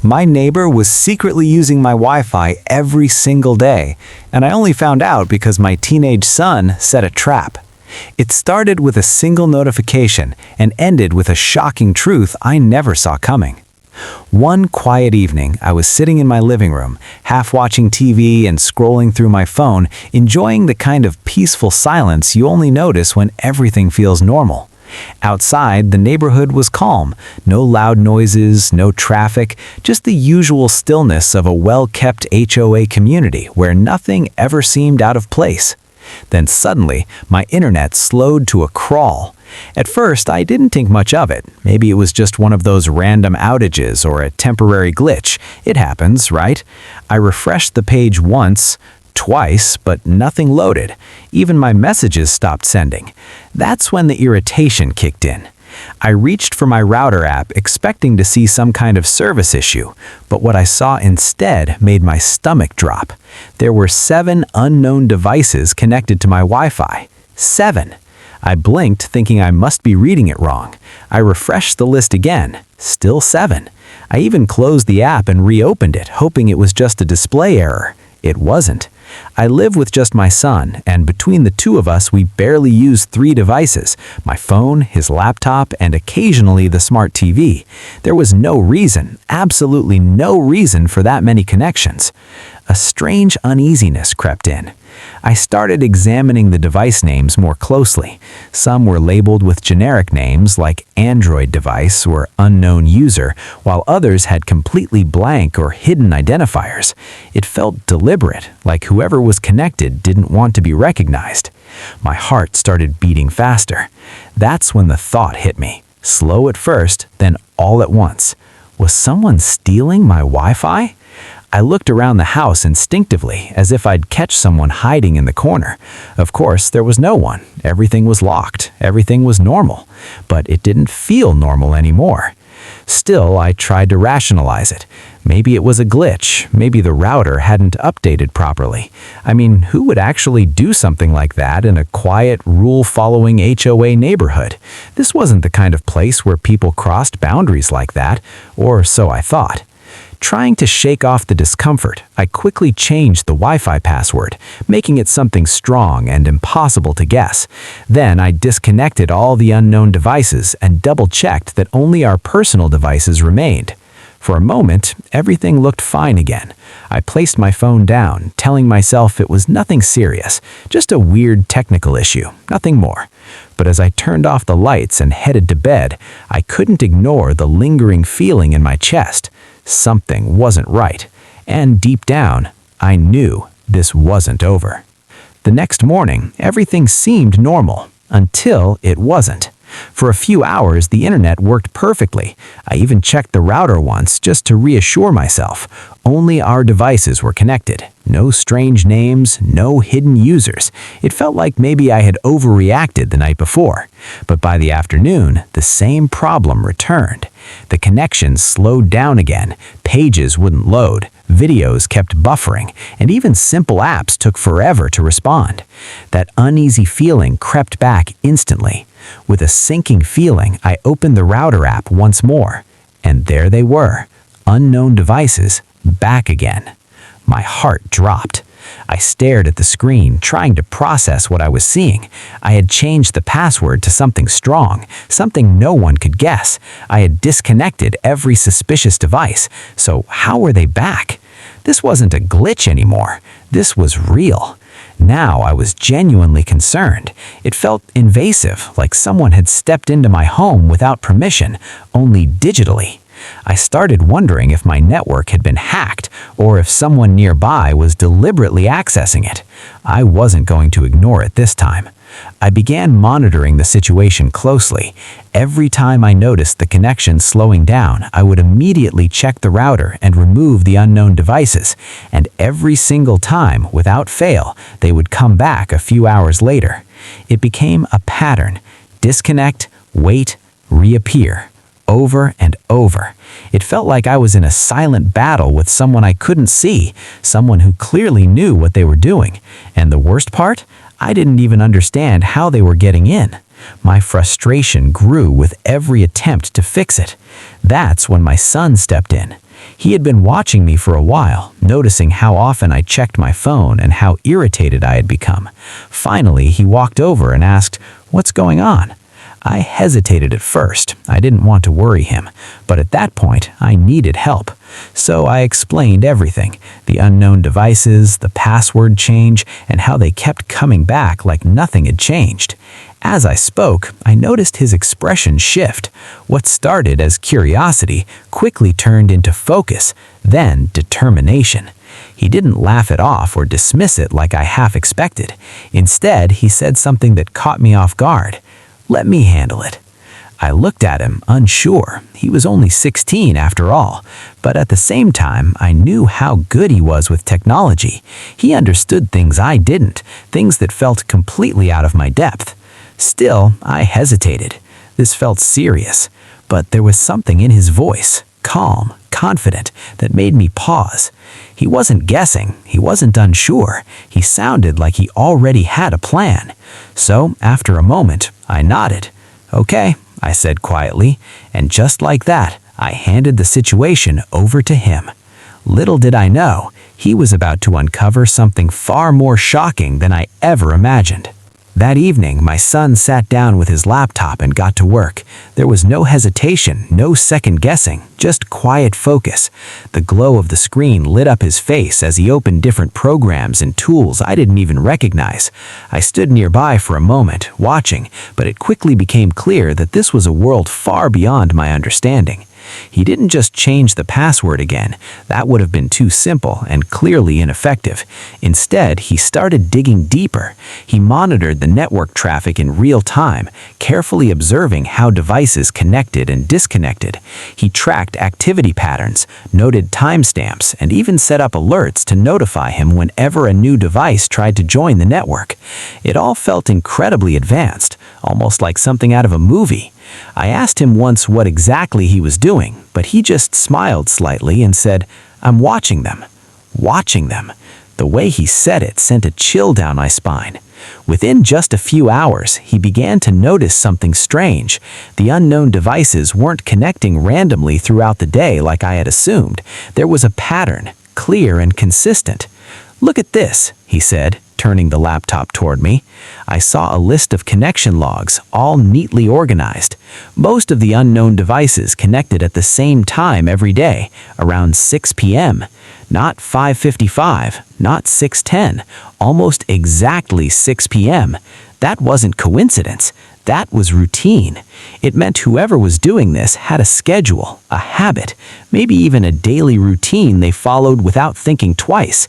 My neighbor was secretly using my Wi-Fi every single day, and I only found out because my teenage son set a trap. It started with a single notification and ended with a shocking truth I never saw coming. One quiet evening, I was sitting in my living room, half watching TV and scrolling through my phone, enjoying the kind of peaceful silence you only notice when everything feels normal. Outside, the neighborhood was calm. No loud noises, no traffic, just the usual stillness of a well-kept HOA community where nothing ever seemed out of place. Then suddenly, my internet slowed to a crawl. At first, I didn't think much of it. Maybe it was just one of those random outages or a temporary glitch. It happens, right? I refreshed the page once, twice, but nothing loaded. Even my messages stopped sending. That's when the irritation kicked in. I reached for my router app expecting to see some kind of service issue, but what I saw instead made my stomach drop. There were 7 unknown devices connected to my Wi-Fi. 7! I blinked, thinking I must be reading it wrong. I refreshed the list again. Still 7. I even closed the app and reopened it, hoping it was just a display error. It wasn't. I live with just my son, and between the two of us, we barely use 3 devices: my phone, his laptop, and occasionally the smart TV. There was no reason, absolutely no reason for that many connections. A strange uneasiness crept in. I started examining the device names more closely. Some were labeled with generic names like Android device or unknown user, while others had completely blank or hidden identifiers. It felt deliberate, like whoever was connected didn't want to be recognized. My heart started beating faster. That's when the thought hit me. Slow at first, then all at once. Was someone stealing my Wi-Fi? I looked around the house instinctively, as if I'd catch someone hiding in the corner. Of course, there was no one. Everything was locked. Everything was normal. But it didn't feel normal anymore. Still, I tried to rationalize it. Maybe it was a glitch. Maybe the router hadn't updated properly. I mean, who would actually do something like that in a quiet, rule-following HOA neighborhood? This wasn't the kind of place where people crossed boundaries like that, or so I thought. Trying to shake off the discomfort, I quickly changed the Wi-Fi password, making it something strong and impossible to guess. Then I disconnected all the unknown devices and double-checked that only our personal devices remained. For a moment, everything looked fine again. I placed my phone down, telling myself it was nothing serious, just a weird technical issue, nothing more. But as I turned off the lights and headed to bed, I couldn't ignore the lingering feeling in my chest. Something wasn't right, and deep down, I knew this wasn't over. The next morning, everything seemed normal, until it wasn't. For a few hours, the internet worked perfectly. I even checked the router once just to reassure myself. Only our devices were connected. No strange names, no hidden users. It felt like maybe I had overreacted the night before. But by the afternoon, the same problem returned. The connection slowed down again, pages wouldn't load, videos kept buffering, and even simple apps took forever to respond. That uneasy feeling crept back instantly. With a sinking feeling, I opened the router app once more, and there they were, unknown devices, back again. My heart dropped. I stared at the screen, trying to process what I was seeing. I had changed the password to something strong, something no one could guess. I had disconnected every suspicious device, so how were they back? This wasn't a glitch anymore. This was real. Now I was genuinely concerned. It felt invasive, like someone had stepped into my home without permission, only digitally. I started wondering if my network had been hacked or if someone nearby was deliberately accessing it. I wasn't going to ignore it this time. I began monitoring the situation closely. Every time I noticed the connection slowing down, I would immediately check the router and remove the unknown devices. And every single time, without fail, they would come back a few hours later. It became a pattern. Disconnect, wait, reappear. Over and over. It felt like I was in a silent battle with someone I couldn't see, someone who clearly knew what they were doing. And the worst part? I didn't even understand how they were getting in. My frustration grew with every attempt to fix it. That's when my son stepped in. He had been watching me for a while, noticing how often I checked my phone and how irritated I had become. Finally, he walked over and asked, "What's going on?" I hesitated at first. I didn't want to worry him, but at that point, I needed help. So I explained everything, the unknown devices, the password change, and how they kept coming back like nothing had changed. As I spoke, I noticed his expression shift. What started as curiosity quickly turned into focus, then determination. He didn't laugh it off or dismiss it like I half expected. Instead, he said something that caught me off guard. "Let me handle it." I looked at him, unsure. He was only 16 after all, but at the same time, I knew how good he was with technology. He understood things I didn't, things that felt completely out of my depth. Still, I hesitated. This felt serious, but there was something in his voice, calm, confident, that made me pause. He wasn't guessing, he wasn't unsure. He sounded like he already had a plan. So, after a moment, I nodded. "Okay," I said quietly, and just like that, I handed the situation over to him. Little did I know, he was about to uncover something far more shocking than I ever imagined. That evening, my son sat down with his laptop and got to work. There was no hesitation, no second guessing, just quiet focus. The glow of the screen lit up his face as he opened different programs and tools I didn't even recognize. I stood nearby for a moment, watching, but it quickly became clear that this was a world far beyond my understanding. He didn't just change the password again. That would have been too simple and clearly ineffective. Instead, he started digging deeper. He monitored the network traffic in real time, carefully observing how devices connected and disconnected. He tracked activity patterns, noted timestamps, and even set up alerts to notify him whenever a new device tried to join the network. It all felt incredibly advanced, almost like something out of a movie. I asked him once what exactly he was doing, but he just smiled slightly and said, "I'm watching them." Watching them. The way he said it sent a chill down my spine. Within just a few hours, he began to notice something strange. The unknown devices weren't connecting randomly throughout the day like I had assumed. There was a pattern, clear and consistent. "Look at this," he said, turning the laptop toward me. I saw a list of connection logs, all neatly organized. Most of the unknown devices connected at the same time every day, around 6 p.m. Not 5:55, not 6:10, almost exactly 6 p.m. That wasn't coincidence. That was routine. It meant whoever was doing this had a schedule, a habit, maybe even a daily routine they followed without thinking twice.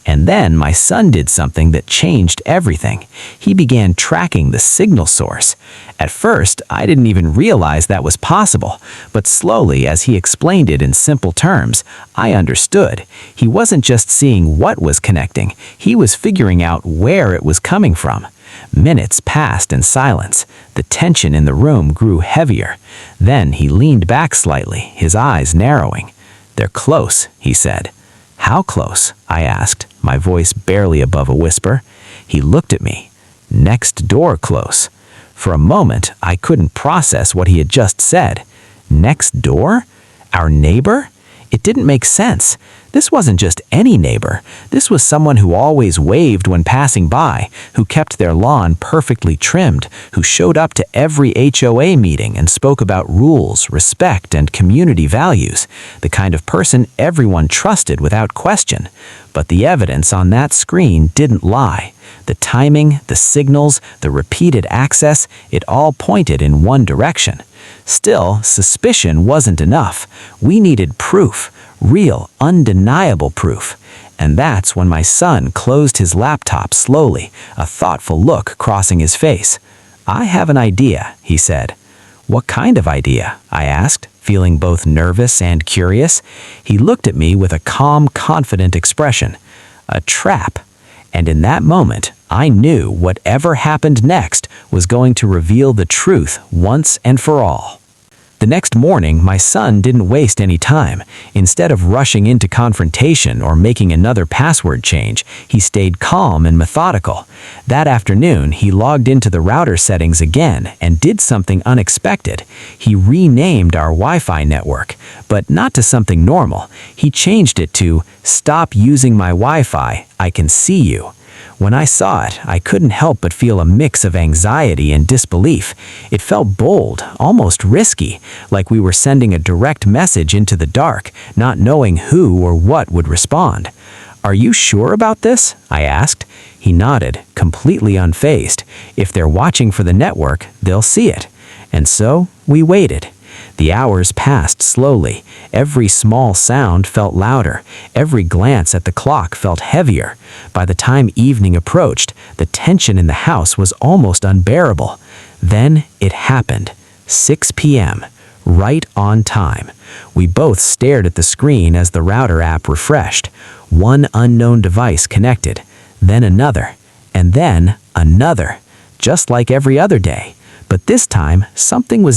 And then my son did something that changed everything. He began tracking the signal source. At first, I didn't even realize that was possible, but slowly, as he explained it in simple terms, I understood. He wasn't just seeing what was connecting, he was figuring out where it was coming from. Minutes passed in silence. The tension in the room grew heavier. Then he leaned back slightly, his eyes narrowing. "They're close," he said. "How close?" I asked, my voice barely above a whisper. He looked at me. "Next door close." For a moment, I couldn't process what he had just said. Next door? Our neighbor? It didn't make sense. This wasn't just any neighbor. This was someone who always waved when passing by, who kept their lawn perfectly trimmed, who showed up to every HOA meeting and spoke about rules, respect, and community values, the kind of person everyone trusted without question. But the evidence on that screen didn't lie. The timing, the signals, the repeated access, it all pointed in one direction. Still, suspicion wasn't enough. We needed proof, real, undeniable proof. And that's when my son closed his laptop slowly, a thoughtful look crossing his face. "I have an idea," he said. "What kind of idea?" I asked, feeling both nervous and curious. He looked at me with a calm, confident expression. "A trap." And in that moment, I knew whatever happened next was going to reveal the truth once and for all. The next morning, my son didn't waste any time. Instead of rushing into confrontation or making another password change, he stayed calm and methodical. That afternoon, he logged into the router settings again and did something unexpected. He renamed our Wi-Fi network, but not to something normal. He changed it to "Stop using my Wi-Fi, I can see you." When I saw it, I couldn't help but feel a mix of anxiety and disbelief. It felt bold, almost risky, like we were sending a direct message into the dark, not knowing who or what would respond. "Are you sure about this?" I asked. He nodded, completely unfazed. If they're watching for the network, they'll see it. And so, we waited. The hours passed slowly. Every small sound felt louder. Every glance at the clock felt heavier. By the time evening approached, the tension in the house was almost unbearable. Then it happened. 6 p.m., right on time. We both stared at the screen as the router app refreshed. One unknown device connected, then another, and then another, just like every other day. But this time, something was